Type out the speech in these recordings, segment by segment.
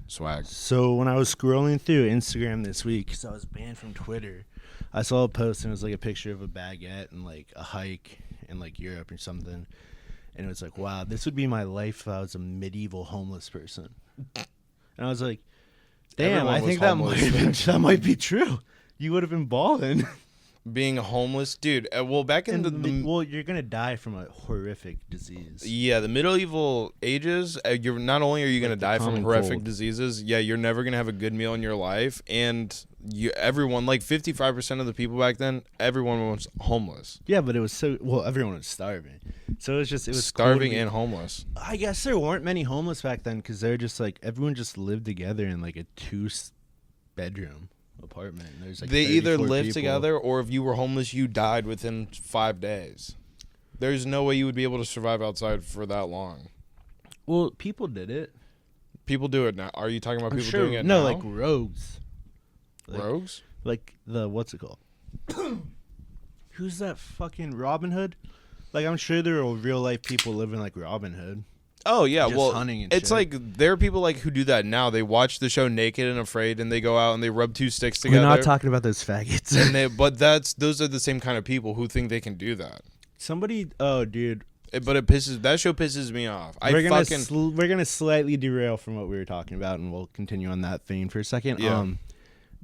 swag. So when I was scrolling through Instagram this week, because I was banned from Twitter, I saw a post and it was like a picture of a baguette and like a hike in like Europe or something. And it was like, wow, this would be my life if I was a medieval homeless person. And I was like, damn, I think that might be true. You would have been balling. Being homeless, dude. Well, back in well, you're gonna die from a horrific disease. Yeah, the medieval ages. You're not only are you gonna die from horrific diseases. Yeah, you're never gonna have a good meal in your life, and everyone, like 55% of the people back then, everyone was homeless. Yeah, but it was everyone was starving. So it was starving cool and homeless. I guess there weren't many homeless back then because they're just like everyone just lived together in like a 2-bedroom apartment. There's like they either lived people together, or if you were homeless, you died within 5 days. There's no way you would be able to survive outside for that long. Well, people did it. People do it now. Are you talking about people doing it now? No, like rogues. Rogues? Like what's it called? Who's that fucking Robin Hood? Like I'm sure there are real life people living like Robin Hood. Oh yeah, just well, hunting and it's shit. like there are people like who do that now. They watch the show Naked and Afraid, and they go out and they rub 2 sticks together. We're not talking about those faggots. But those are the same kind of people who think they can do that. Oh dude. But that show pisses me off. We're gonna slightly derail from what we were talking about, and we'll continue on that vein for a second. Yeah.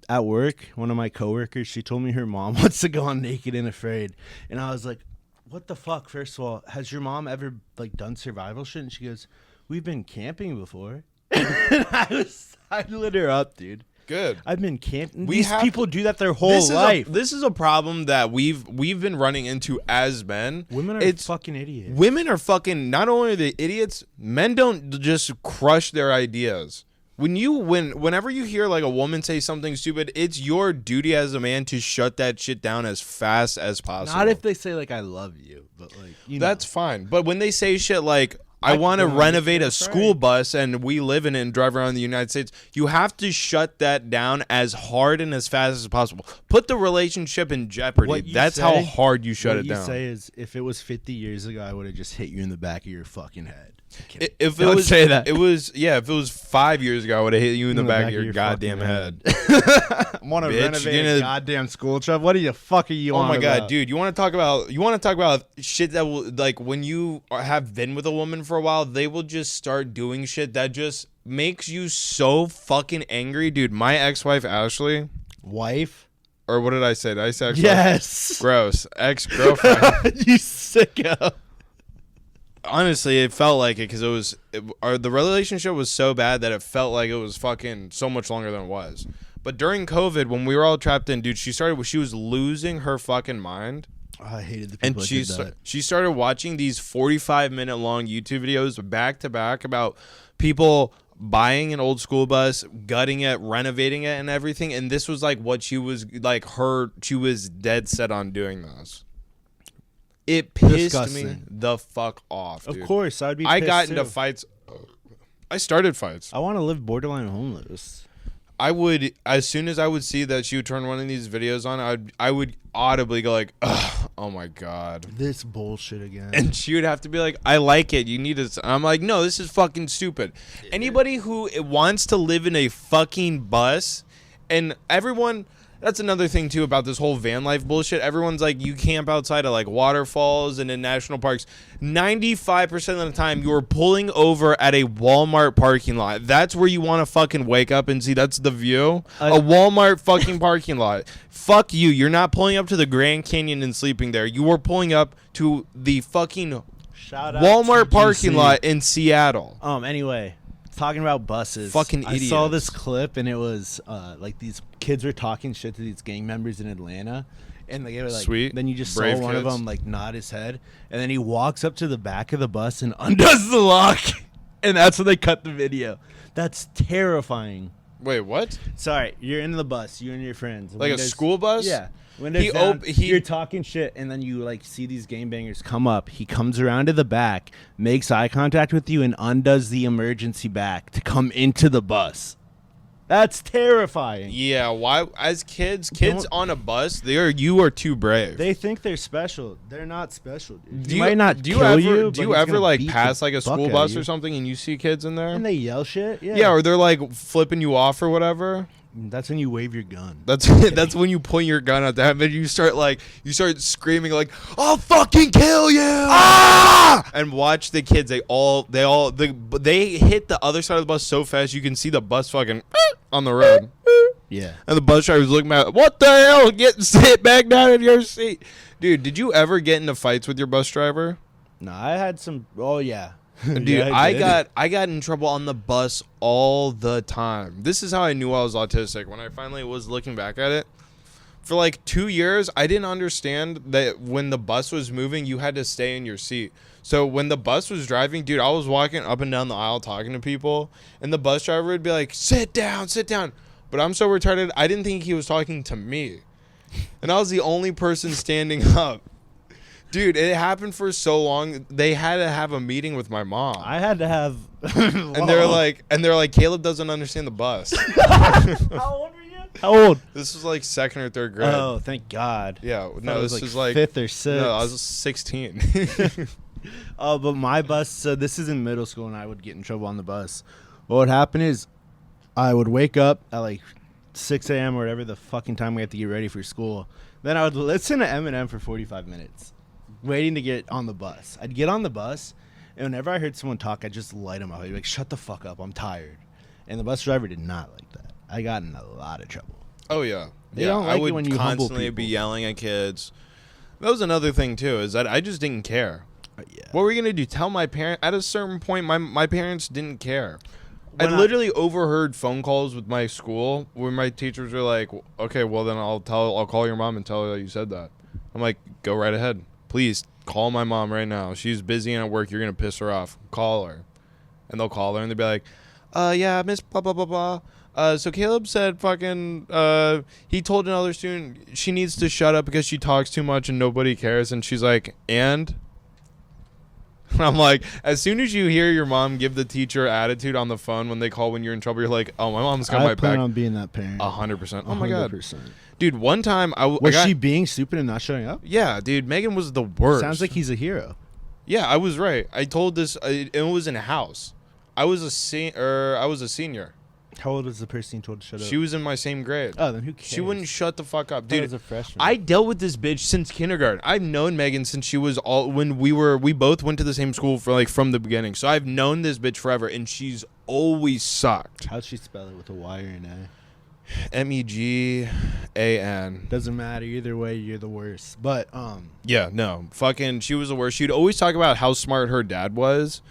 At work, one of my coworkers, she told me her mom wants to go on Naked and Afraid, and I was like, what the fuck? First of all, has your mom ever like done survival shit? And she goes, we've been camping before. And I lit her up, dude. Good. I've been camping. These people do that their whole life. This is a problem that we've been running into as men. Women are fucking idiots. Women are fucking, not only are they idiots, men don't just crush their ideas. Whenever you hear like a woman say something stupid, it's your duty as a man to shut that shit down as fast as possible. Not if they say like I love you, but like that's fine. But when they say shit like I want to renovate a school bus and we live in it and drive around the United States, you have to shut that down as hard and as fast as possible. Put the relationship in jeopardy. That's how hard you shut it down. What you say is, if it was 50 years ago, I would have just hit you in the back of your fucking head. If it was 5 years ago, I would have hit you in the back of your goddamn head. Want to renovate a goddamn school, Chubb? What the fuck are you on? Oh my god, dude! You want to talk about shit that will, like, when you have been with a woman for a while, they will just start doing shit that just makes you so fucking angry, dude. My ex-wife Ashley, or what did I say? Did I say ex-wife? Yes. Gross. Ex-girlfriend. You sicko. Honestly, it felt like it because the relationship was so bad that it felt like it was fucking so much longer than it was. But during COVID, when we were all trapped in, dude, she was losing her fucking mind. Oh, I hated the people that did that. She started watching these 45-minute long YouTube videos back to back about people buying an old school bus, gutting it, renovating it, and everything. And this was like what she was like. She was dead set on doing this. It pissed me the fuck off, dude. Of course, I'd be pissed I got too. into fights. I started fights. I want to live borderline homeless. I would, as soon as I would see that she would turn one of these videos on, I would audibly go like, ugh, oh my god. This bullshit again. And she would have to be like, I like it. You need it. I'm like, no, this is fucking stupid. Yeah. Anybody who wants to live in a fucking bus, and everyone... That's another thing, too, about this whole van life bullshit. Everyone's like, you camp outside of, like, waterfalls and in national parks. 95% of the time, you're pulling over at a Walmart parking lot. That's where you want to fucking wake up and see. That's the view. A Walmart fucking parking lot. Fuck you. You're not pulling up to the Grand Canyon and sleeping there. You are pulling up to the fucking Walmart parking lot in Seattle. Anyway. Talking about buses, fucking idiots. I saw this clip and it was like these kids were talking shit to these gang members in Atlanta, and they were like, sweet. Then you just Brave saw one kids. of them like nod his head, and then he walks up to the back of the bus and undoes the lock, and that's when they cut the video. That's terrifying. Wait, what? Sorry, you're in the bus, you and your friends. Like a school bus? Yeah. Windows down, you're talking shit, and then you like see these gangbangers come up. He comes around to the back, makes eye contact with you, and undoes the emergency back to come into the bus. That's terrifying. Yeah, why? As kids on a bus, you are too brave. They think they're special. They're not special, dude. Do you, might not do you kill ever you, do but you he's ever gonna like beat pass the like a fuck school out bus of you. or something and you see kids in there? And they yell shit. Yeah. Yeah, or they're like flipping you off or whatever. That's when you wave your gun. That's when you point your gun at them and you start screaming like, "I'll fucking kill you!" Ah! And watch the kids. They hit the other side of the bus so fast you can see the bus fucking on the road. Yeah. And the bus driver's looking at, what the hell? Sit back down in your seat, dude. Did you ever get into fights with your bus driver? No, I had some. Oh yeah. Dude, Yeah, I got in trouble on the bus all the time. This is how I knew I was autistic. When I finally was looking back at it, for like 2 years, I didn't understand that when the bus was moving, you had to stay in your seat. So when the bus was driving, dude, I was walking up and down the aisle talking to people, and the bus driver would be like, sit down, sit down. But I'm so retarded, I didn't think he was talking to me. And I was the only person standing up. Dude, it happened for so long. They had to have a meeting with my mom. I had to have. And they're like, Caleb doesn't understand the bus. How old were you? How old? This was like 2nd or 3rd grade. Oh, thank God. Yeah, no, this was like 5th or 6th. No, I was 16. Oh, but my bus. So this is in middle school, and I would get in trouble on the bus. What would happen is, I would wake up at like 6 a.m. or whatever the fucking time we have to get ready for school. Then I would listen to Eminem for 45 minutes, waiting to get on the bus. I'd get on the bus, and whenever I heard someone talk, I'd just light them up. I'd be like, shut the fuck up, I'm tired. And the bus driver did not like that. I got in a lot of trouble. Oh, yeah. They yeah, don't like I would it when you humble constantly be people. yelling at kids. That was another thing, too, is that I just didn't care. Yeah. What were we going to do? Tell my parents? At a certain point, my parents didn't care. I When literally overheard phone calls with my school where my teachers were like, okay, well, then I'll call your mom and tell her that you said that. I'm like, go right ahead. Please call my mom right now. She's busy and at work. You're going to piss her off. Call her. And they'll call her and they'll be like, yeah, Miss blah, blah, blah, blah. So Caleb said fucking, he told another student she needs to shut up because she talks too much and nobody cares. And she's like, and? I'm like, as soon as you hear your mom give the teacher attitude on the phone when they call when you're in trouble, you're like, oh, my mom's got my I plan back. on being that parent. 100%. Oh, my God. 100%. Dude, one time Was she being stupid and not showing up? Yeah, dude, Megan was the worst. Sounds like he's a hero. Yeah, I was right. I told this, it was in a house. I was a senior. How old was the person you told to shut up? She was in my same grade. Oh, then who cares? She wouldn't shut the fuck up, I thought it dude. was a freshman. I dealt with this bitch since kindergarten. I've known Megan since she was when we both went to the same school for like from the beginning. So I've known this bitch forever, and she's always sucked. How'd she spell it, with a Y or an A? Megan. Doesn't matter. Either way, you're the worst. But Yeah, no, fucking, she was the worst. She'd always talk about how smart her dad was.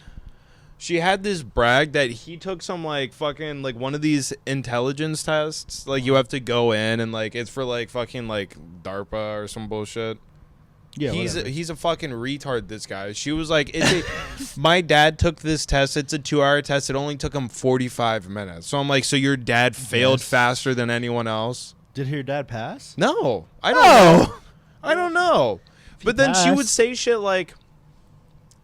She had this brag that he took some like fucking like one of these intelligence tests. Like you have to go in and like it's for like fucking like DARPA or some bullshit. yeah, He's a fucking retard, this guy. She was like, my dad took this test. It's a 2-hour test. It only took him 45 minutes. So I'm like, so your dad failed faster than anyone else? Did her dad pass? No, I don't know. I don't know. But then she would passed. say shit like,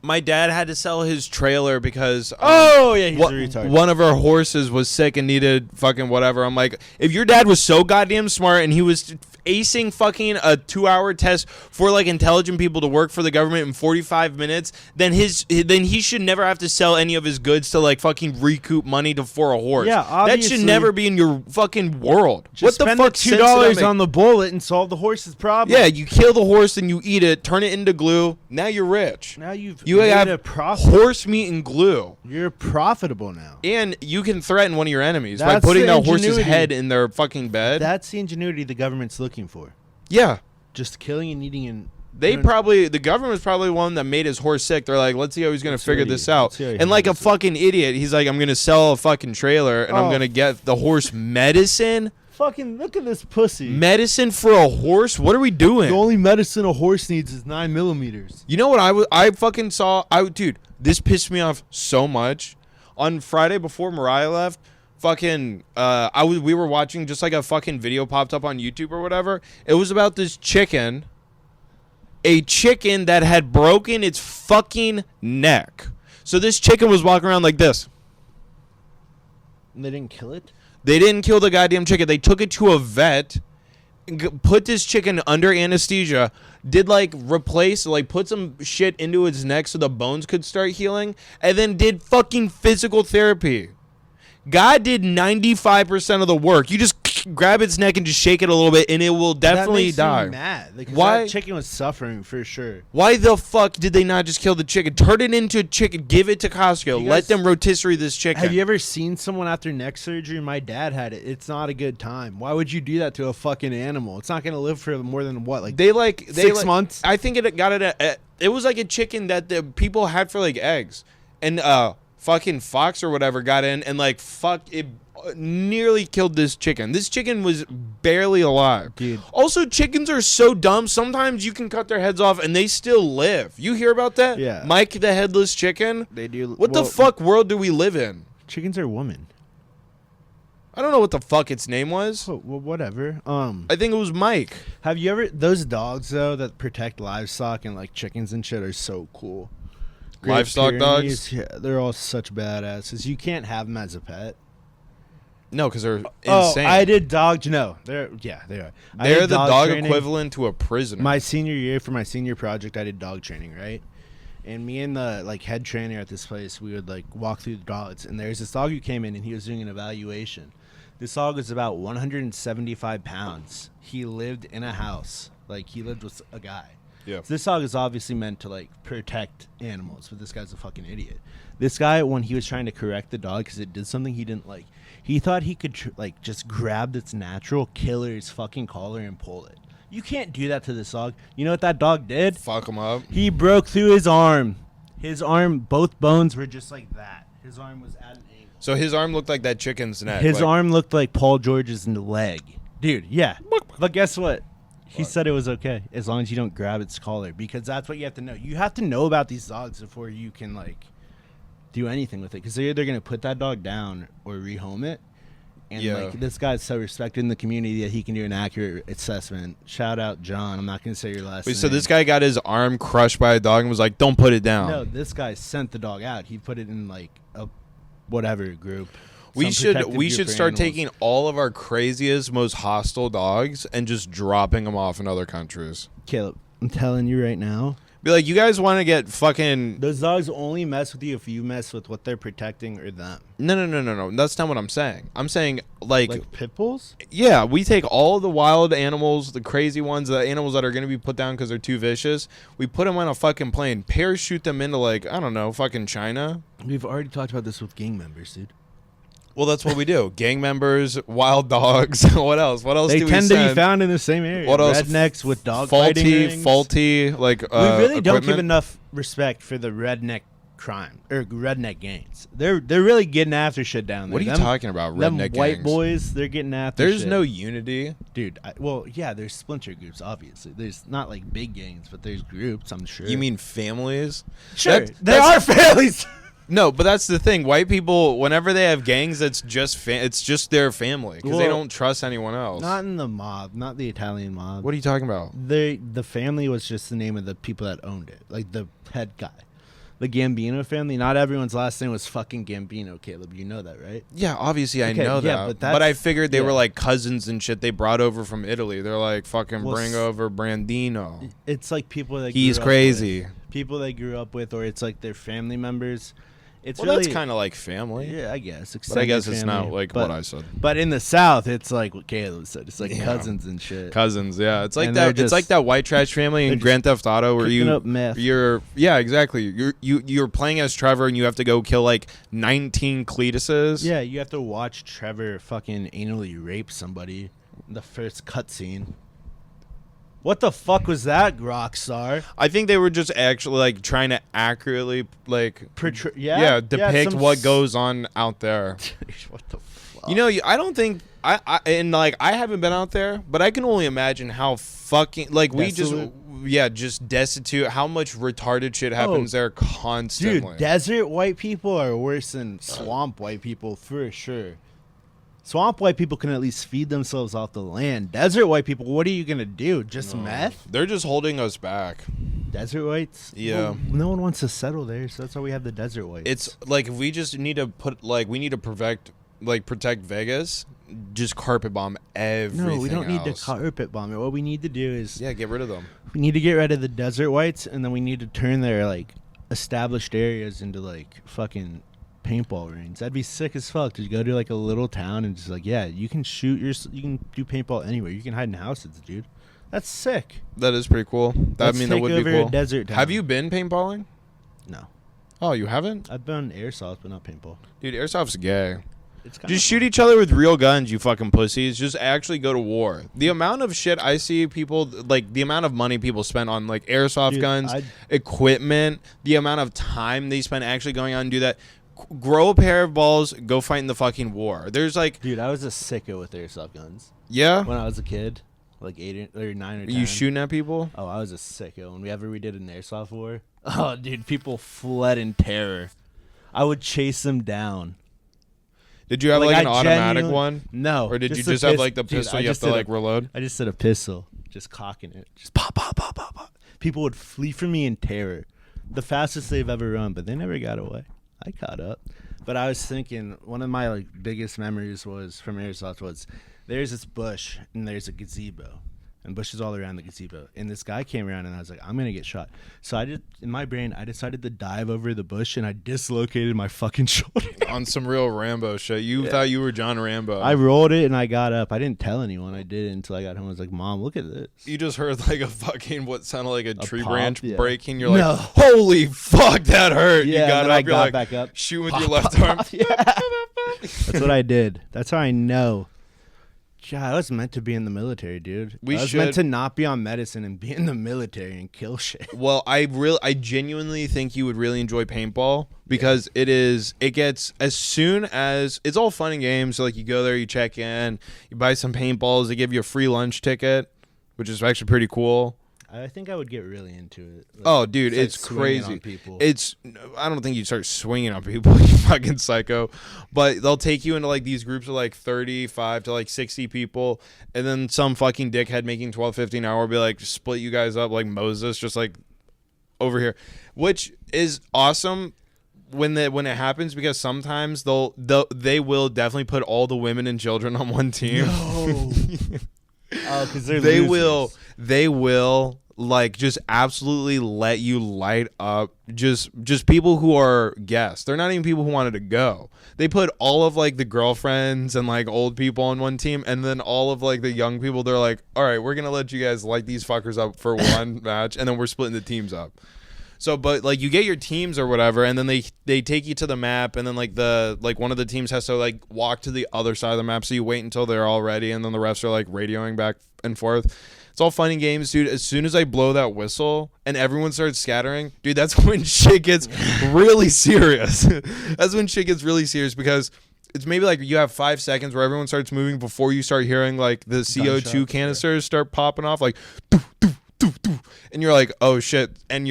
my dad had to sell his trailer because He's a retard. one of our horses was sick and needed fucking whatever. I'm like, if your dad was so goddamn smart and he was acing fucking a 2-hour test for like intelligent people to work for the government in 45 minutes, then he should never have to sell any of his goods to like fucking recoup money for a horse. Yeah, that obviously. should never be in your fucking world. Just what the spend fuck the $2 on the bullet and solve the horse's problem. Yeah, you kill the horse and you eat it, turn it into glue. Now you're rich. Now you You have a profit. horse meat and glue. You're profitable now. And you can threaten one of your enemies by That's putting the that horse's ingenuity. head in their fucking bed. That's the ingenuity the government's looking for. Yeah. Just killing and eating and The government was probably one that made his horse sick. They're like, let's see how he's going to figure this out. And like a fucking idiot, he's like, I'm going to sell a fucking trailer and I'm going to get the horse medicine. Fucking look at this pussy. Medicine for a horse? What are we doing? The only medicine a horse needs is 9 millimeters. You know what I fucking saw? Dude, this pissed me off so much. On Friday before Mariah left, fucking we were watching just like a fucking video popped up on YouTube or whatever. It was about this chicken. A chicken that had broken its fucking neck. So this chicken was walking around like this. And they didn't kill it? They didn't kill the goddamn chicken. They took it to a vet, put this chicken under anesthesia, did put some shit into its neck so the bones could start healing, and then did fucking physical therapy. God did 95% of the work. You just grab its neck and just shake it a little bit, and it will definitely die. Me mad. Why? That chicken was suffering for sure. Why the fuck did they not just kill the chicken? Turn it into a chicken. Give it to Costco. Let them rotisserie this chicken. Have you ever seen someone after neck surgery? My dad had it. It's not a good time. Why would you do that to a fucking animal? It's not going to live for more than what? Like 6 months? I think it got it. It was like a chicken that the people had for like eggs, and fucking Fox or whatever got in and it nearly killed this chicken. This chicken was barely alive. Dude. Also, chickens are so dumb. Sometimes you can cut their heads off and they still live. You hear about that? Yeah. Mike the headless chicken? They do. What the fuck world do we live in? Chickens are women. I don't know what the fuck its name was. Oh, well, whatever. I think it was Mike. Have you ever... Those dogs, though, that protect livestock and, chickens and shit are so cool. Livestock dogs? Yeah, they're all such badasses. You can't have them as a pet. No, because they're Oh, insane. I did dog... No, they are. They're the dog training. equivalent to a prisoner. My senior year, for my senior project, I did dog training, right? And me and the head trainer at this place, we would walk through the dogs. And there's this dog who came in and he was doing an evaluation. This dog was about 175 pounds. He lived in a house. He lived with a guy. Yeah. So this dog is obviously meant to protect animals, but this guy's a fucking idiot. This guy, when he was trying to correct the dog because it did something he didn't like, he thought he could just grab its natural killer's fucking collar and pull it. You can't do that to this dog. You know what that dog did? Fuck him up. He broke through his arm. His arm, both bones were just like that. His arm was at an angle. So his arm looked like that chicken's neck. His arm looked like Paul George's leg. Dude, yeah. But guess what? He said it was okay as long as you don't grab its collar, because that's what you have to know. You have to know about these dogs before you can do anything with it, because they're either going to put that dog down or rehome it. And this guy's so respected in the community that he can do an accurate assessment. Shout out John. I'm not going to say your last name. So this guy got his arm crushed by a dog and was like, "Don't put it down." No, this guy sent the dog out. He put it in a whatever group. We should start taking all of our craziest, most hostile dogs and just dropping them off in other countries. Caleb, I'm telling you right now. Be like, you guys want to get fucking... Those dogs only mess with you if you mess with what they're protecting or them. No. That's not what I'm saying. I'm saying, like pit bulls? Yeah, we take all the wild animals, the crazy ones, the animals that are going to be put down because they're too vicious. We put them on a fucking plane, parachute them into, I don't know, fucking China. We've already talked about this with gang members, dude. Well, that's what we do. Gang members, wild dogs. What else? What else do we send? They tend to be found in the same area. What else? Rednecks with dog fighting rings. Faulty, we really don't give equipment. enough respect for the redneck crime or redneck gangs. They're really getting after shit down there. What are you talking about? Redneck gangs? White boys, they're getting after There's shit. no unity. Dude, there's splinter groups, obviously. There's not big gangs, but there's groups, I'm sure. You mean families? Sure, they are families. No, but that's the thing. White people, whenever they have gangs, it's just their family because they don't trust anyone else. Not in the mob, not the Italian mob. What are you talking about? The family was just the name of the people that owned it, the head guy. The Gambino family, not everyone's last name was fucking Gambino, Caleb. You know that, right? Yeah, obviously I know that. But I figured they were cousins and shit they brought over from Italy. They're bring over Brandino. It's people that he's crazy. People they grew up with, or it's their family members. It's that's kind of like family. Yeah, I guess. But I guess it's not what I said. But in the South, it's what Caleb said. It's cousins and shit. Cousins, yeah. It's that. It's like that white trash family in Grand Theft Auto where you're playing as Trevor and you have to go kill 19 Cletuses. Yeah, you have to watch Trevor fucking anally rape somebody in the first cutscene. What the fuck was that, Rockstar? I think they were just actually trying to accurately depict what goes on out there. What the fuck? I don't think I haven't been out there, but I can only imagine how fucking just destitute. How much retarded shit happens there constantly. Dude, desert white people are worse than swamp white people for sure. Swamp white people can at least feed themselves off the land. Desert white people, what are you going to do? Just meth? They're just holding us back. Desert whites? Yeah. Well, no one wants to settle there, so that's why we have the desert whites. It's if we just need to we need to protect like protect Vegas, just carpet bomb everything. No, we don't need to else. carpet bomb it. What we need to do is get rid of them. we need to get rid of the desert whites, and then we need to turn their like established areas into like fucking paintball range. That'd be sick as fuck to go to like a little town and just like, yeah, you can you can do paintball anywhere. You can hide in houses, dude. That's sick. That is pretty cool. Let's that take would over be cool. a desert town. Have you been paintballing? No. Oh, you haven't? I've been airsoft, but not paintball. Dude, airsoft's gay. It's kind Just shoot each other with real guns, you fucking pussies. Just actually go to war. The amount of shit I see people, like, the amount of money people spend on, like, airsoft guns, equipment, the amount of time they spend actually going out and do that. Grow a pair of balls, go fight in the fucking war. There's, like... Dude, I was a sicko with airsoft guns. Yeah? When I was a kid, like 8 or 9 or 10. You shooting at people? Oh, I was a sicko. Whenever we did an airsoft war, oh, dude, people fled in terror. I would chase them down. Did you have like an automatic one? No. Or did you just have like the pistol you have to like reload? I just said a pistol, just cocking it, just pop, pop, pop, pop, pop. People would flee from me in terror. The fastest they've ever run, but they never got away. I caught up. But I was thinking one of my like biggest memories was from airsoft was there's this bush and there's a gazebo. And bushes all around the gazebo. And this guy came around, and I was like, I'm going to get shot. So I in my brain, I decided to dive over the bush, and I dislocated my fucking shoulder. On some real Rambo shit. You thought you were John Rambo. I rolled it, and I got up. I didn't tell anyone. I did it until I got home. I was like, Mom, look at this. You just heard like a fucking, what sounded like a tree pop? branch Yeah. breaking. You're like, holy fuck, that hurt. Yeah, you got and up, I you're got like, back up. shoot with Pop, your left pop, arm. pop, yeah. That's what I did. That's how I know. God, I was meant to be in the military, dude. I was meant to not be on medicine and be in the military and kill shit. Well, I genuinely think you would really enjoy paintball because it gets, as soon as, it's all fun and games. So like you go there, you check in, you buy some paintballs, they give you a free lunch ticket, which is actually pretty cool. I think I would get really into it. Like, oh, dude, it's crazy. I don't think you'd start swinging on people, you fucking psycho. But they'll take you into like these groups of like 35 to like 60 people, and then some fucking dickhead making 12, 15 hour will be like, just split you guys up like Moses, just like over here, which is awesome when it happens, because sometimes they will definitely put all the women and children on one team. No. Oh, because they will like just absolutely let you light up just people who are guests. They're not even people who wanted to go. They put all of like the girlfriends and like old people on one team, and then all of like the young people, they're like, all right, we're gonna let you guys light these fuckers up for one match, and then we're splitting the teams up. So, but like you get your teams or whatever, and then they take you to the map, and then like one of the teams has to like walk to the other side of the map, so you wait until they're all ready, and then the refs are like radioing back and forth. It's all fun and games, dude. As soon as I blow that whistle and everyone starts scattering, dude, that's when shit gets really serious. That's when shit gets really serious, because it's maybe like you have 5 seconds where everyone starts moving before you start hearing like the CO2 canisters start popping off, like doo, doo, doo, doo. And you're like, oh shit, and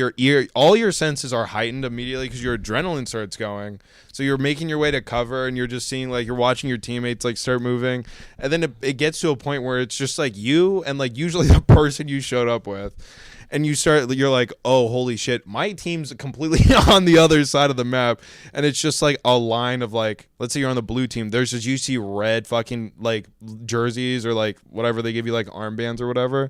all your senses are heightened immediately because your adrenaline starts going. So you're making your way to cover, and you're just seeing like you're watching your teammates like start moving, and then it gets to a point where it's just like you and like usually the person you showed up with, and you're like, oh holy shit, my team's completely on the other side of the map, and it's just like a line of like, let's say you're on the blue team, there's just, you see red fucking like jerseys or like whatever they give you, like armbands or whatever.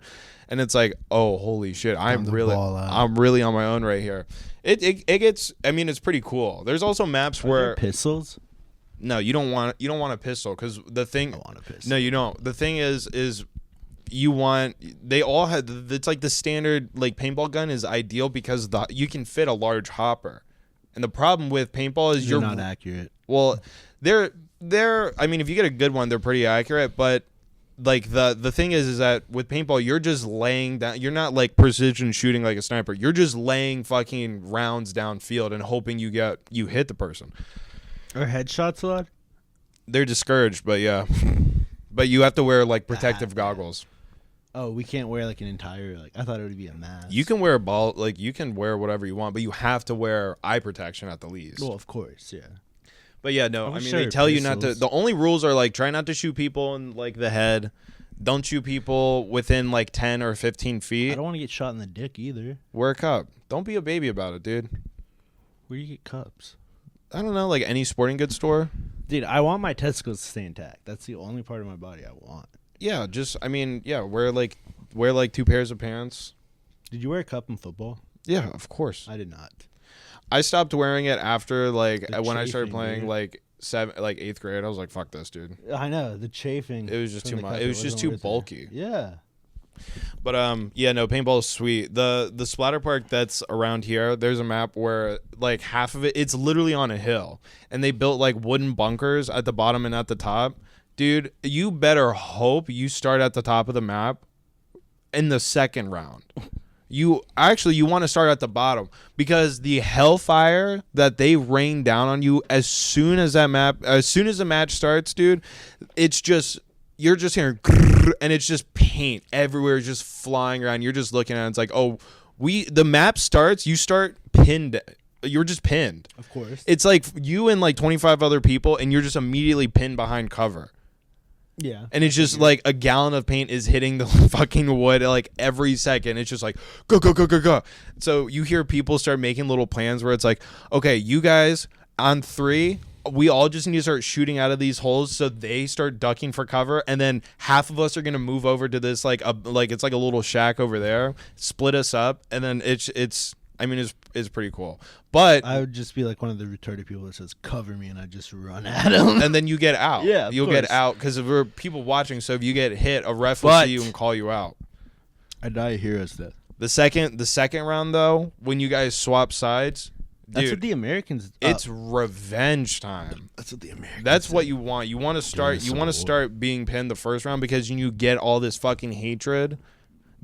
And it's like, oh, holy shit, I'm really on my own right here. It gets, I mean, it's pretty cool. There's also maps where pistols. No, you don't want a pistol, because the thing. I want a pistol. No, you don't. The thing is you want. They all had. It's like the standard like paintball gun is ideal because you can fit a large hopper, and the problem with paintball is you're not accurate. Well, they're. I mean, if you get a good one, they're pretty accurate, but. Like the thing is that with paintball, you're just laying down. You're not like precision shooting like a sniper. You're just laying fucking rounds downfield and hoping you hit the person. Are headshots allowed? They're discouraged, but yeah. But you have to wear like protective goggles. Oh, we can't wear like an entire I thought it would be a mask. You can wear you can wear whatever you want, but you have to wear eye protection at the least. Well, of course, yeah. But yeah, no, I mean, they tell you not to. The only rules are like try not to shoot people in like the head. Don't shoot people within like 10 or 15 feet. I don't want to get shot in the dick either. Wear a cup. Don't be a baby about it, dude. Where do you get cups? I don't know, like any sporting goods store. Dude, I want my testicles to stay intact. That's the only part of my body I want. Yeah, wear like 2 pairs of pants. Did you wear a cup in football? Yeah, of course. I did not. I stopped wearing it after like The when I started chafing, playing dude. like 8th grade. I was like, fuck this, dude. I know, the chafing. It was just from too the much. cup, It was just wasn't too worth it. bulky. Yeah. But paintball is sweet. The splatter park that's around here, there's a map where like half of it's literally on a hill, and they built like wooden bunkers at the bottom and at the top. Dude, you better hope you start at the top of the map in the second round. You want to start at the bottom, because the hellfire that they rain down on you as soon as the match starts, dude, it's just, you're just hearing and it's just paint everywhere, just flying around. You're just looking at it. It's like, oh, the map starts, you start pinned. You're just pinned. Of course. It's like you and like 25 other people, and you're just immediately pinned behind cover. Yeah. And it's just like a gallon of paint is hitting the fucking wood like every second. It's just like go, go, go, go, go. So you hear people start making little plans where it's like, okay, you guys on 3, we all just need to start shooting out of these holes, so they start ducking for cover, and then half of us are gonna move over to this it's like a little shack over there, split us up, and then it's pretty cool. But I would just be like one of the retarded people that says, cover me, and I just run at him. and then you get out. Yeah, of you'll course. get out because there are people watching. So if you get hit, a ref will see you and call you out. I die a hero's death. The second round though, when you guys swap sides, That's dude, what the Americans. it's revenge time. That's what the Americans. That's what say. you want. You want to start. Yes, You want to start being pinned the first round because you get all this fucking hatred.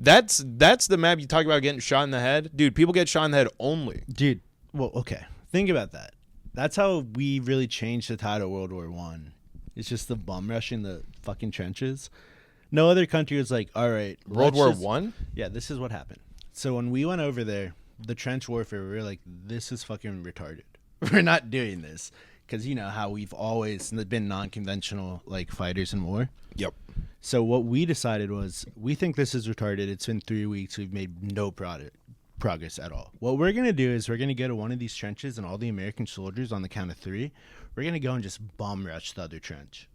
That's the map you talk about getting shot in the head, dude. People get shot in the head only. Dude. Well, okay. Think about that. That's how we really changed the tide of World War One. It's just the bum rush in the fucking trenches. No other country was like, all right, World War One. Yeah, this is what happened. So when we went over there, the trench warfare, we were like, this is fucking retarded. We're not doing this. Because you know how we've always been non-conventional like fighters in war. Yep. So what we decided was, we think this is retarded. It's been 3 weeks. We've made no progress at all. What we're going to do is we're going to go to one of these trenches, and all the American soldiers, on the count of 3, we're going to go and just bomb rush the other trench.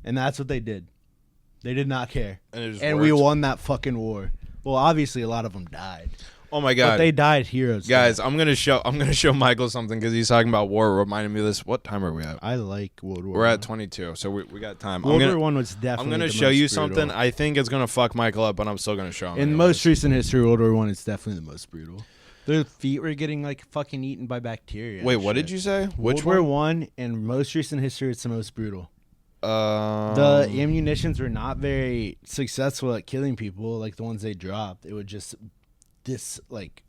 And that's what they did. They did not care. And we won that fucking war. Well, obviously a lot of them died. Oh my god. But they died heroes. Guys, I'm gonna show Michael something because he's talking about war. Reminding me of this. What time are we at? I like World War. We're at 22, so we got time. World War One was definitely. I'm gonna the show most you brutal. something. I think it's gonna fuck Michael up, but I'm still gonna show him. In most recent history, World War One is definitely the most brutal. Their feet were getting like fucking eaten by bacteria. Wait, what did you say? Which World War one? One, in most recent history, it's the most brutal. The The ammunitions were not very successful at killing people, like the ones they dropped. It would just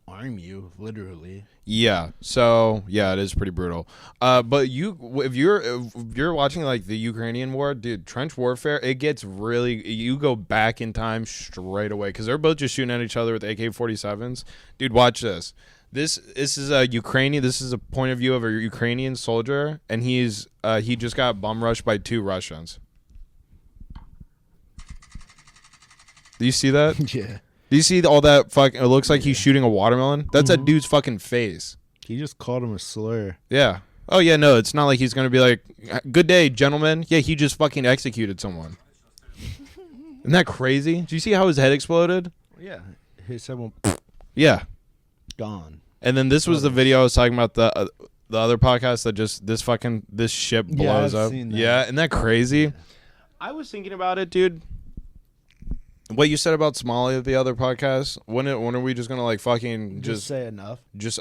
arm you, literally. Yeah. So yeah, it is pretty brutal. But if you're watching like the Ukrainian war, dude, trench warfare, it gets really. You go back in time straight away because they're both just shooting at each other with AK-47s. Dude, watch this. This is a Ukrainian. This is a point of view of a Ukrainian soldier, and he just got bum rushed by 2 Russians. Do you see that? Yeah. Do you see all that fucking? It looks like he's shooting a watermelon. That's a dude's fucking face. He just called him a slur. Yeah. Oh yeah. No, it's not like he's gonna be like, "Good day, gentlemen." Yeah, he just fucking executed someone. Isn't that crazy? Do you see how his head exploded? Yeah. His head went Yeah. gone. And then this was the video I was talking about, the other podcast that just this ship blows I've up. seen that. Yeah, isn't that crazy? Yeah. I was thinking about it, dude. What you said about Somalia, the other podcast. When are we just gonna like fucking Just say enough. just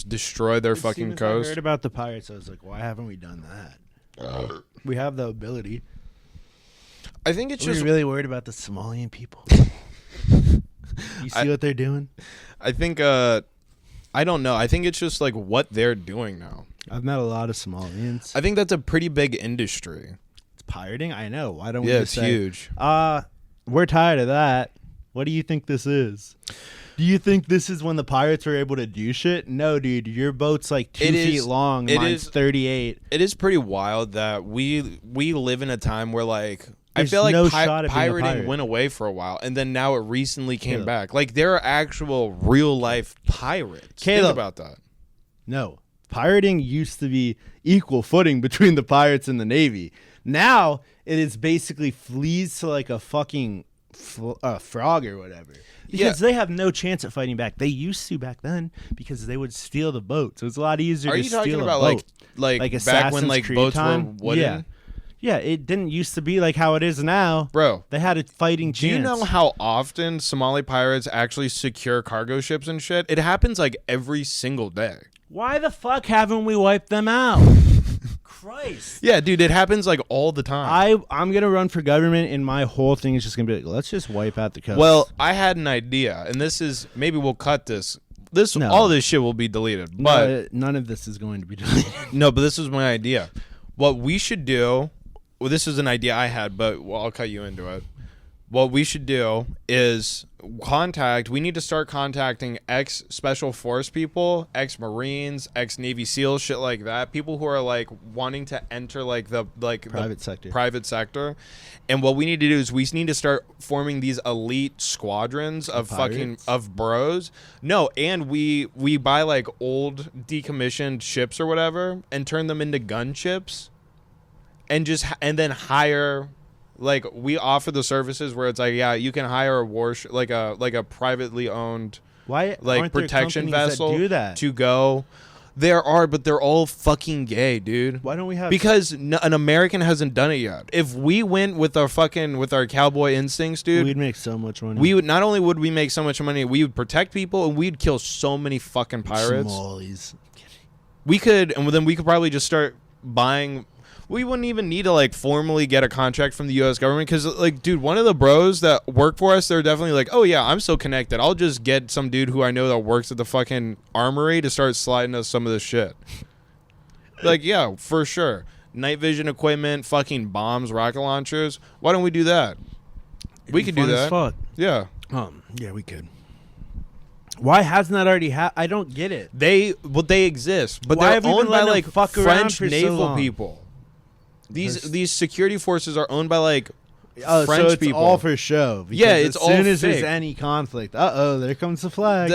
destroy their As soon fucking as I coast? heard about the pirates, I was like, why haven't we done that? We have the ability. I think it's Are we just. really worried about the Somalian people? You see what they're doing? I think. I don't know. I think it's just like what they're doing now. I've met a lot of Somalians. I think that's a pretty big industry. It's pirating? I know. Why don't we Yeah, just it's say, huge. we're tired of that. What do you think this is? Do you think this is when the pirates were able to do shit? No, dude. Your boat's like 2 feet long. Mine's 38. It is pretty wild that we live in a time where like There's I feel like no shot at being a pirating pirate. went away for a while, and then now it recently came Caleb. back. Like there are actual real life pirates. Caleb. Think about that. No. Pirating used to be equal footing between the pirates and the Navy. Now it is basically flees to like a fucking frog or whatever. Because they have no chance at fighting back. They used to back then because they would steal the boat. So it's a lot easier to steal a boat. Are you talking about like back when like boats were wooden? Yeah, it didn't used to be like how it is now. Bro, they had a fighting chance. Do you know how often Somali pirates actually secure cargo ships and shit? It happens like every single day. Why the fuck haven't we wiped them out? Christ. Yeah, dude, it happens like all the time. I'm going to run for government, and my whole thing is just going to be like, let's just wipe out the coast. Well, I had an idea, and this is, maybe we'll cut this. All this shit will be deleted. But no, none of this is going to be deleted. No, but this is my idea. What we should do, well, this is an idea I had, but I'll cut you into it. What we should do is we need to start contacting ex-Special Force people, ex-Marines, ex-Navy SEALs, shit like that. People who are like wanting to enter like the private sector. And what we need to do is we need to start forming these elite squadrons of of bros. No, and we buy like old decommissioned ships or whatever and turn them into gunships and then hire. Like we offer the services where it's like, yeah, you can hire a like a privately owned protection vessel that do that? To go. There are, but they're all fucking gay, dude. Why don't we have? Because an American hasn't done it yet. If we went with our cowboy instincts, dude, we'd make so much money. We would not only would we make so much money, we would protect people and we'd kill so many fucking pirates. Smallies. We could, and then we could probably just start buying. We wouldn't even need to like formally get a contract from the U.S. government because, like, dude, one of the bros that work for us, they're definitely like, oh yeah, I'm so connected. I'll just get some dude who I know that works at the fucking armory to start sliding us some of this shit. Like, yeah, for sure. Night vision equipment, fucking bombs, rocket launchers. Why don't we do that? We could do that. Fuck. Yeah. Yeah, we could. Why hasn't that already happened? I don't get it. They exist, but they're owned by like French naval people. These security forces are owned by like French so it's people. All for show. Yeah, it's all as soon as fake. there's any conflict, there comes the flag.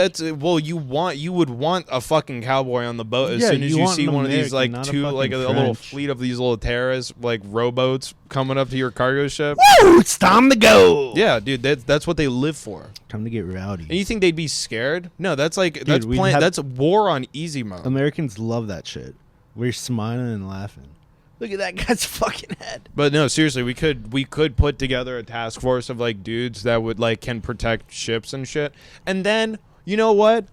You would want a fucking cowboy on the boat as soon as you see one of these like a little fleet of these little terrorists like rowboats coming up to your cargo ship. Woo! It's time to go. Yeah, dude, that's what they live for. Time to get rowdy. And you think they'd be scared? No, that's war on easy mode. Americans love that shit. We're smiling and laughing. Look at that guy's fucking head. But no, seriously, we could put together a task force of like dudes that would like can protect ships and shit. And then, you know what?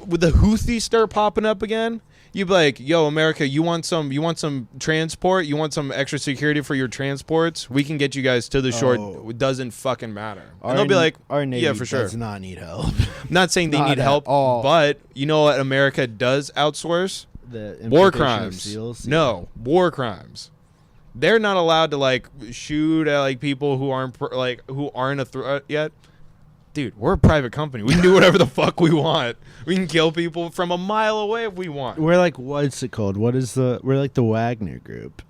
With the Houthis start popping up again, you'd be like, "Yo, America, you want some transport? You want some extra security for your transports? We can get you guys to the shore. It doesn't fucking matter." And they'll be like, "Our Navy yeah, for sure. does not need help." I'm not saying they need help, but you know what America does outsource? War crimes. No, war crimes. They're not allowed to like shoot at like people who aren't a threat yet. Dude, we're a private company. We can do whatever the fuck we want. We can kill people from a mile away if we want. We're like, what's it called? We're like the Wagner Group.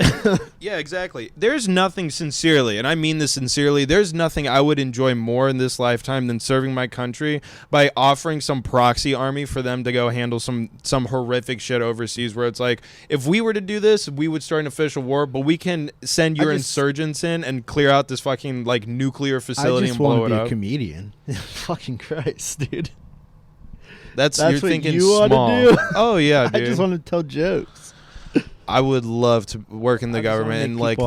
Yeah, exactly. There's nothing sincerely, and I mean this sincerely, there's nothing I would enjoy more in this lifetime than serving my country by offering some proxy army for them to go handle some horrific shit overseas where it's like, if we were to do this, we would start an official war, but we can send your insurgents in and clear out this fucking like nuclear facility and blow it up. I just want to be a comedian. Fucking Christ, dude. That's you're what thinking you small. Do. Oh yeah, dude. I just want to tell jokes. I would love to work in the government and like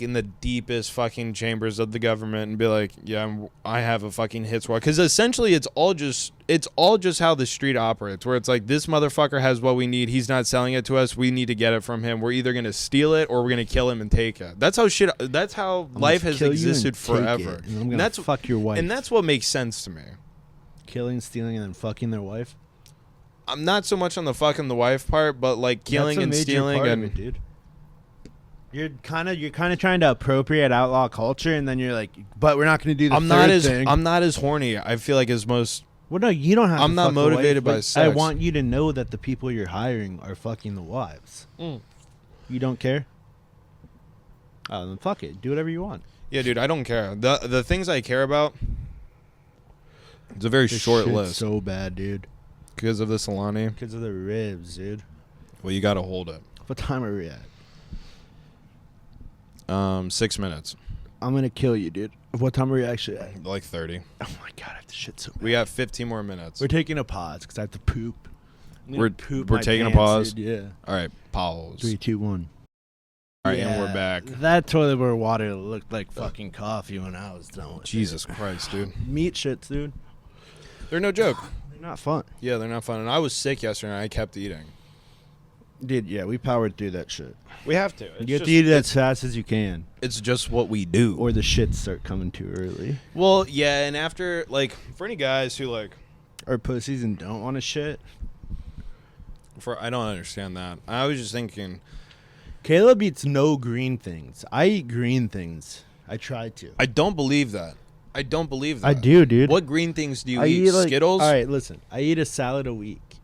in the deepest fucking chambers of the government and be like, yeah, I have a fucking hit squad, because essentially it's all just how the street operates, where it's like, this motherfucker has what we need, he's not selling it to us, we need to get it from him, we're either gonna steal it or we're gonna kill him and take it. That's how life has existed forever. And that's fuck your wife. And that's what makes sense to me. Killing, stealing, and then fucking their wife. I'm not so much on the fucking the wife part, but like killing and stealing part of it, dude. You're kind of trying to appropriate outlaw culture, and then you're like, but we're not going to do the third thing. I'm not as horny, I feel like, as most. Well, no, you don't have. I'm not motivated by sex. I want you to know that the people you're hiring are fucking the wives. You don't care? Oh, then fuck it. Do whatever you want. Yeah, dude, I don't care. The things I care about. It's a very short list. So bad, dude. because of this Alani? Because of the ribs, dude. Well, you got to hold it. What time are we at? 6 minutes. I'm going to kill you, dude. What time are we actually at? Like 30. Oh, my God. I have to shit so bad. We got 15 more minutes. We're taking a pause because I have to poop. We're taking a pause? Dude. Yeah. All right, pause. 3, 2, 1. All right, and we're back. That toilet bowl water looked like fucking coffee when I was done with Jesus Christ, dude. Meat shits, dude. They're no joke. They're not fun. Yeah, they're not fun. And I was sick yesterday and I kept eating. Dude, yeah, we powered through that shit. We have to. You have to eat it as fast as you can. It's just what we do. Or the shits start coming too early. Well, yeah, and after, like, for any guys who, like... Are pussies and don't want to shit? I don't understand that. I was just thinking... Caleb eats no green things. I eat green things. I try to. I don't believe that. I don't believe that. I do, dude. What green things do you I eat? like, Skittles? All right, listen. I eat a salad a week.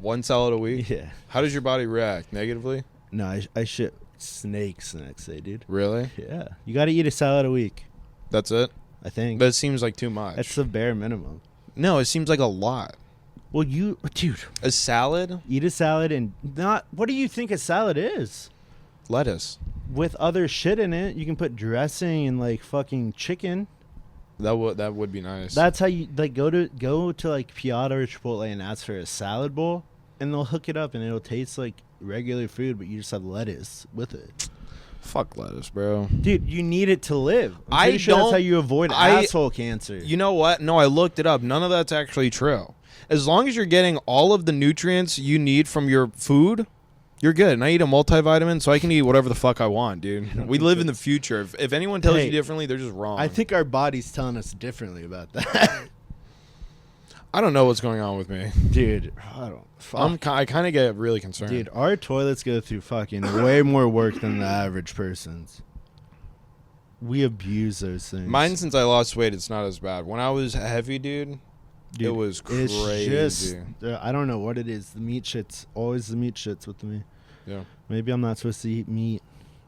One salad a week? Yeah. How does your body react? Negatively? No, I shit snakes the next day, dude. Really? Yeah. You got to eat a salad a week. That's it? I think. That seems like too much. That's the bare minimum. No, it seems like a lot. Well, dude. A salad? Eat a salad and not. What do you think a salad is? Lettuce. With other shit in it. You can put dressing and like fucking chicken. That would be nice. That's how you like go to like Piata or Chipotle and ask for a salad bowl, and they'll hook it up and it'll taste like regular food, but you just have lettuce with it. Fuck lettuce, bro. Dude, you need it to live. I'm pretty sure that's how you avoid asshole cancer. You know what? No, I looked it up. None of that's actually true. As long as you're getting all of the nutrients you need from your food, you're good. And I eat a multivitamin, so I can eat whatever the fuck I want, dude. We live in the future. If anyone tells you differently, they're just wrong. I think our body's telling us differently about that. I don't know what's going on with me. Dude, I don't. Fuck. I kind of get really concerned. Dude, our toilets go through fucking way more work than the average person's. We abuse those things. Mine, since I lost weight, it's not as bad. When I was heavy, dude, it was crazy. It's just, I don't know what it is. The meat shits. Always the meat shits with me. Yeah. Maybe I'm not supposed to eat meat.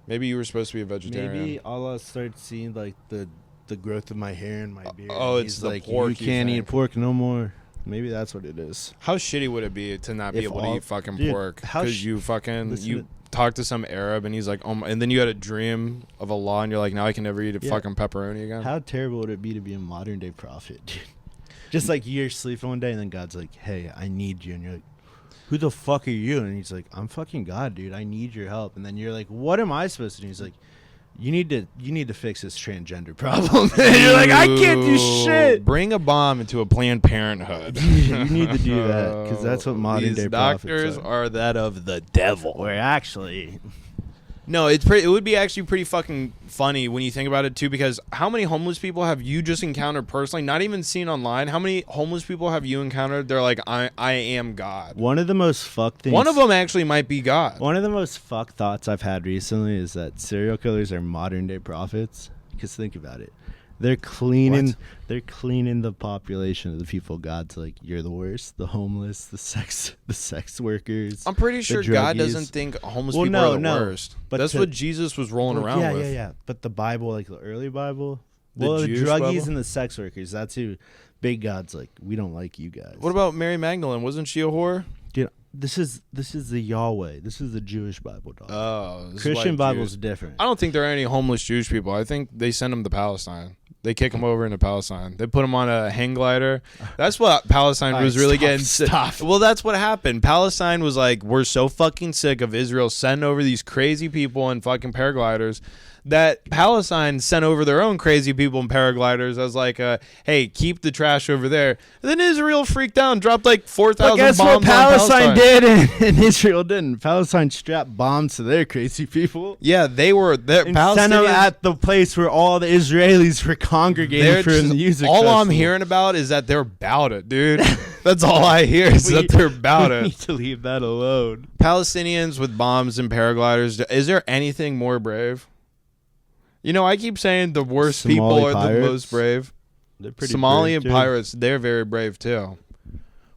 Maybe you were supposed to be a vegetarian. Maybe I'll start seeing like the growth of my hair and my beard. Oh, it's He's the like, pork. You can't eat pork no more. Maybe that's what it is. How shitty would it be to not be able to eat fucking pork? Because you talk to some Arab and he's like, oh my, and then you had a dream of Allah and you're like, now I can never eat a fucking pepperoni again. How terrible would it be to be a modern day prophet, dude? Just like you're sleeping one day and then God's like, hey, I need you. And you're like, who the fuck are you? And he's like, I'm fucking God, dude. I need your help. And then you're like, what am I supposed to do? He's like, you need to fix this transgender problem. And you're like, I can't do shit. Bring a bomb into a Planned Parenthood. You need to do that because that's what modern day doctors prophets are that of the devil. Or actually, no, it would be actually pretty fucking funny when you think about it too, because how many homeless people have you just encountered personally, not even seen online? How many homeless people have you encountered? They're like, I am God. One of the most fucked things. One of them actually might be God. One of the most fucked thoughts I've had recently is that serial killers are modern day prophets. Because think about it. They're cleaning the population of the people God's like, you're the worst. The homeless, the sex workers. I'm pretty sure God doesn't think homeless people are the worst. But that's what Jesus was rolling around with. Yeah. But the Bible, like the early Bible, the druggies Bible? and the sex workers, that's who big God's like, we don't like you guys. What about Mary Magdalene? Wasn't she a whore? Dude, this is the Yahweh. This is the Jewish Bible, dog. Oh, Christian Bible's different. I don't think there are any homeless Jewish people. I think they send them to Palestine. They kick them over into Palestine. They put them on a hang glider. That's what Palestine was really getting. Stop. Well, that's what happened. Palestine was like, we're so fucking sick of Israel sending over these crazy people in fucking paragliders that Palestine sent over their own crazy people in paragliders as like, hey, keep the trash over there. And then Israel freaked out and dropped like 4,000 bombs. Guess what Palestine did and Israel didn't? Palestine strapped bombs to their crazy people. Yeah, they were. And sent them at the place where all the Israelis were congregating for the music festival. I'm hearing about is that they're about it, dude. That's all I hear is that they're about it. We need to leave that alone. Palestinians with bombs and paragliders. Is there anything more brave? You know, I keep saying the worst people are the most brave. They're pretty Somalian brave, pirates, they're very brave too.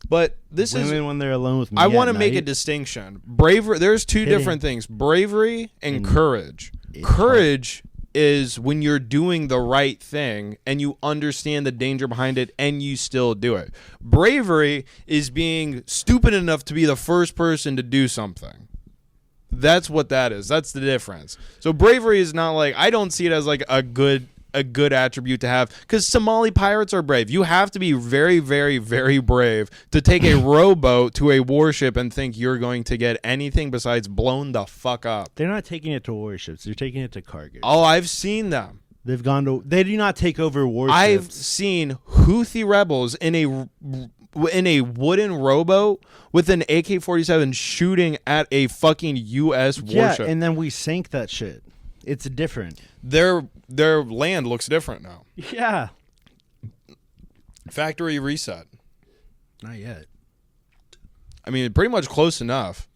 But this is when they're alone with me. I want to make a distinction. Bravery. There's two different things: bravery and courage. Courage is when you're doing the right thing and you understand the danger behind it and you still do it. Bravery is being stupid enough to be the first person to do something. That's what that is. That's the difference. So bravery is not like, I don't see it as like a good attribute to have, because Somali pirates are brave. You have to be very, very, very brave to take a rowboat to a warship and think you're going to get anything besides blown the fuck up. They're not taking it to warships. They're taking it to cargo. Oh, I've seen them. They've gone to. They do not take over warships. I've seen Houthi rebels in a wooden rowboat with an AK-47 shooting at a fucking U.S. warship. Yeah, and then we sank that shit. It's different. Their land looks different now. Yeah. Factory reset. Not yet. I mean, pretty much close enough.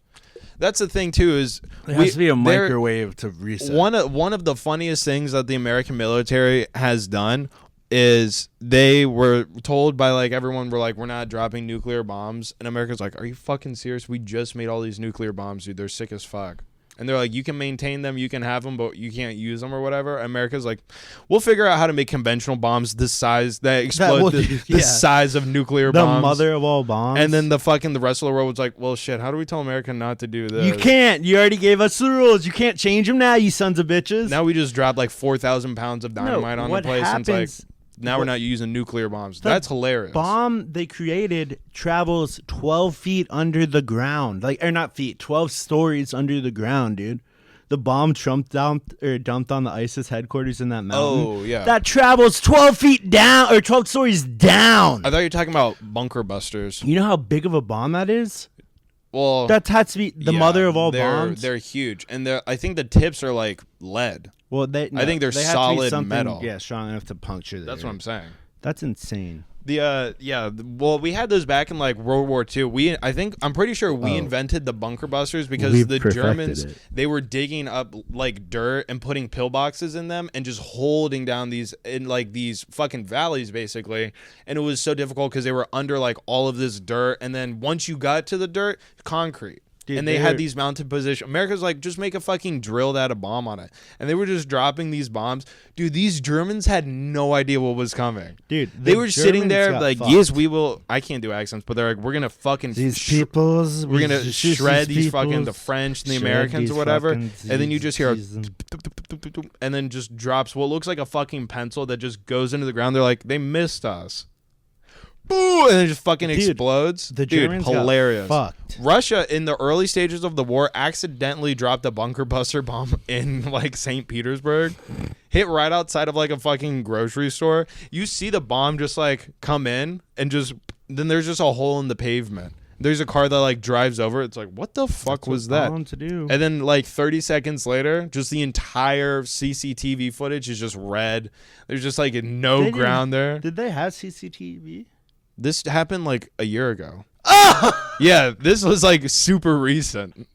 That's the thing too, is there has to be a microwave to reset. One of the funniest things that the American military has done is they were told by like everyone, we're like, we're not dropping nuclear bombs, and America's like, are you fucking serious? We just made all these nuclear bombs, dude. They're sick as fuck. And they're like, you can maintain them, you can have them, but you can't use them or whatever. America's like, we'll figure out how to make conventional bombs this size that explode the size of nuclear bombs. The mother of all bombs. And then the rest of the world was like, well, shit, how do we tell America not to do this? You can't. You already gave us the rules. You can't change them now, you sons of bitches. Now we just dropped like 4,000 pounds of dynamite on the place. And it's like, now we're not using nuclear bombs. That's hilarious. Bomb they created travels 12 feet under the ground. Or not feet, 12 stories under the ground, dude. The bomb dumped on the ISIS headquarters in that mountain. Oh, yeah. That travels 12 feet down, or 12 stories down. I thought you were talking about bunker busters. You know how big of a bomb that is? Well, that has to be the mother of all bombs. They're huge. And I think the tips are like lead. Well, I think they're solid metal. Yeah, strong enough to puncture. That's what I'm saying. That's insane. Well, we had those back in like World War II. I'm pretty sure we invented the bunker busters because the Germans, they were digging up like dirt and putting pillboxes in them and just holding down these fucking valleys basically. And it was so difficult because they were under like all of this dirt, and then once you got to the dirt, concrete. Dude, and they had these mounted positions. America's like, just make a fucking drill that had a bomb on it. And they were just dropping these bombs. Dude, these Germans had no idea what was coming. Dude, they were sitting there like, yes, we will. I can't do accents, but they're like, we're going to fucking. we're going to shred these fucking, the French and the Americans or whatever. And then you just hear, and then just drops what looks like a fucking pencil that just goes into the ground. They're like, they missed us. Boo! And it just fucking explodes. The Germans hilarious. Got fucked. Russia, in the early stages of the war, accidentally dropped a bunker buster bomb in like St. Petersburg. Hit right outside of like a fucking grocery store. You see the bomb just like come in and then there's just a hole in the pavement. There's a car that like drives over. It's like, what the fuck was that? To do. And then like 30 seconds later, just the entire CCTV footage is just red. There's just like no ground there. Did they have CCTV? This happened like a year ago. Oh! Yeah, this was like super recent.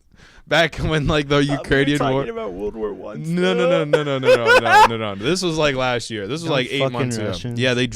Back when like the Ukrainian war. Talking about World War I. No. This was like last year. This was like 8 months ago. Russians. Yeah, they